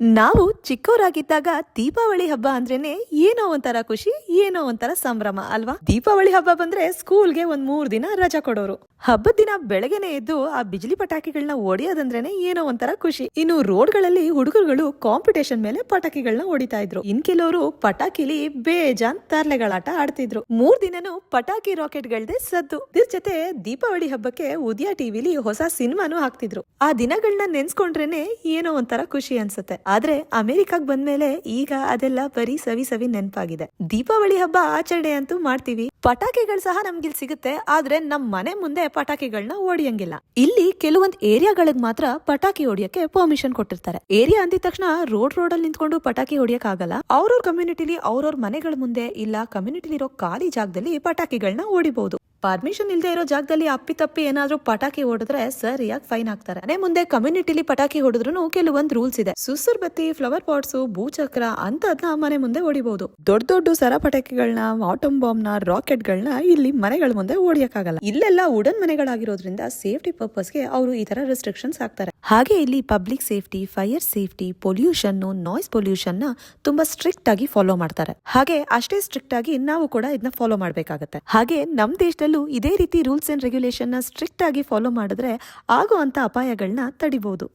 ನಾವು ಚಿಕ್ಕವರಾಗಿದ್ದಾಗ ದೀಪಾವಳಿ ಹಬ್ಬ ಅಂದ್ರೇನೆ ಏನೋ ಒಂಥರ ಖುಷಿ, ಏನೋ ಒಂಥರ ಸಂಭ್ರಮ ಅಲ್ವಾ. ದೀಪಾವಳಿ ಹಬ್ಬ ಬಂದ್ರೆ ಸ್ಕೂಲ್ಗೆ ಒಂದ್ 3 ದಿನ ರಜಾ ಕೊಡೋರು. ಹಬ್ಬದ ದಿನ ಬೆಳಗ್ಗೆನೆ ಎದ್ದು ಆ ಬಿಜಿಲಿ ಪಟಾಕಿಗಳನ್ನ ಹೊಡಿಯೋದಂದ್ರೇನೆ ಏನೋ ಒಂಥರ ಖುಷಿ. ಇನ್ನು ರೋಡ್ಗಳಲ್ಲಿ ಹುಡುಗರುಗಳು ಕಾಂಪಿಟೇಷನ್ ಮೇಲೆ ಪಟಾಕಿಗಳನ್ನ ಹೊಡಿತಾ ಇದ್ರು. ಇನ್ ಕೆಲವರು ಪಟಾಕಿಲಿ ಬೇಜಾನ್ ತರ್ಲೆಗಳಾಟ ಆಡ್ತಿದ್ರು. 3 ದಿನನೂ ಪಟಾಕಿ ರಾಕೆಟ್ ಗಳದೇ ಸದ್ದು. ಇದ್ರ ಜೊತೆ ದೀಪಾವಳಿ ಹಬ್ಬಕ್ಕೆ ಉದಯ ಟಿವಿಲಿ ಹೊಸ ಸಿನಿಮಾನು ಹಾಕ್ತಿದ್ರು. ಆ ದಿನಗಳನ್ನ ನೆನ್ಸ್ಕೊಂಡ್ರೇನೆ ಏನೋ ಒಂಥರ ಖುಷಿ ಅನ್ಸುತ್ತೆ. ಆದ್ರೆ ಅಮೆರಿಕಾಗ್ ಬಂದ್ಮೇಲೆ ಈಗ ಅದೆಲ್ಲ ಬರೀ ಸವಿ ನೆನಪಾಗಿದೆ. ದೀಪಾವಳಿ ಹಬ್ಬ ಆಚರಣೆ ಅಂತೂ ಮಾಡ್ತೀವಿ, ಪಟಾಕಿಗಳು ಸಹ ನಮ್ಗಿಲ್ ಸಿಗುತ್ತೆ. ಆದ್ರೆ ನಮ್ ಮನೆ ಮುಂದೆ ಪಟಾಕಿಗಳನ್ನ ಹೊಡಿಯಂಗಿಲ್ಲ. ಇಲ್ಲಿ ಕೆಲವೊಂದ್ ಏರಿಯಾಗಳಿಗೆ ಮಾತ್ರ ಪಟಾಕಿ ಹೊಡಿಯಕ್ಕೆ ಪರ್ಮಿಷನ್ ಕೊಟ್ಟಿರ್ತಾರೆ. ಏರಿಯಾ ಅಂದಿದ ತಕ್ಷಣ ರೋಡ್ ಅಲ್ಲಿ ನಿಂತ್ಕೊಂಡು ಪಟಾಕಿ ಹೊಡಿಯಕ್ ಆಗಲ್ಲ. ಅವ್ರವ್ರ ಕಮ್ಯುನಿಟಿಲಿ ಅವ್ರವ್ರ ಮನೆಗಳ ಮುಂದೆ ಇಲ್ಲ ಕಮ್ಯುನಿಟಿಲಿ ಇರೋ ಖಾಲಿ ಜಾಗದಲ್ಲಿ ಪಟಾಕಿಗಳನ್ನ ಹೊಡಿಬಹುದು. ಪರ್ಮಿಷನ್ ಇಲ್ಲದೆ ಇರೋ ಜಾಗದಲ್ಲಿ ಅಪ್ಪಿತಪ್ಪಿ ಏನಾದ್ರೂ ಪಟಾಕಿ ಹೊಡೆದ್ರೆ ಸರಿಯಾಗಿ ಫೈನ್ ಹಾಕ್ತಾರೆ. ಮನೆ ಮುಂದೆ ಕಮ್ಯುನಿಟಿಲಿ ಪಟಾಕಿ ಹೊಡೆದ್ರು ಕೆಲವೊಂದ್ ರೂಲ್ಸ್ ಇದೆ. ಸುಸುರ್ ಬತ್ತಿ, ಫ್ಲವರ್ ಪಾಟ್ಸ್, ಭೂಚಕ್ರ ಅಂತದ್ನ ಮನೆ ಮುಂದೆ ಹೊಡಿಬಹುದು. ದೊಡ್ಡ ಸರ ಪಟಾಕಿಗಳನ್ನ, ಆಟಮ್ ಬಾಂಬ್ ನ, ರಾಕೆಟ್ ಗಳನ್ನ ಇಲ್ಲಿ ಮನೆಗಳ ಮುಂದೆ ಹೊಡಿಯಕ್ಕಾಗಲ್ಲ. ಇಲ್ಲೆಲ್ಲ ವುಡನ್ ಮನೆಗಳಾಗಿರೋದ್ರಿಂದ ಸೇಫ್ಟಿ ಪರ್ಪಸ್ಗೆ ಅವರು ಈ ತರ ರೆಸ್ಟ್ರಿಕ್ಷನ್ಸ್ ಹಾಕ್ತಾರೆ. ಹಾಗೆ ಇಲ್ಲಿ public safety, fire safety, pollution, noise pollution ನ ತುಂಬಾ ಸ್ಟ್ರಿಕ್ಟ್ ಆಗಿ ಫಾಲೋ ಮಾಡ್ತಾರೆ. ಹಾಗೆ ಅಷ್ಟೇ ಸ್ಟ್ರಿಕ್ಟ್ ಆಗಿ ನಾವು ಕೂಡ ಇದನ್ನ ಫಾಲೋ ಮಾಡ್ಬೇಕಾಗತ್ತೆ. ಹಾಗೆ ನಮ್ ದೇಶದಲ್ಲಿ ಇದೇ ರೀತಿ ರೂಲ್ಸ್ ಅಂಡ್ ರೆಗ್ಯುಲೇಷನ್ ನ ಸ್ಟ್ರಿಕ್ಟ್ ಆಗಿ ಫಾಲೋ ಮಾಡಿದ್ರೆ ಆಗುವಂತ ಅಪಾಯಗಳನ್ನ ತಡಿಬಹುದು.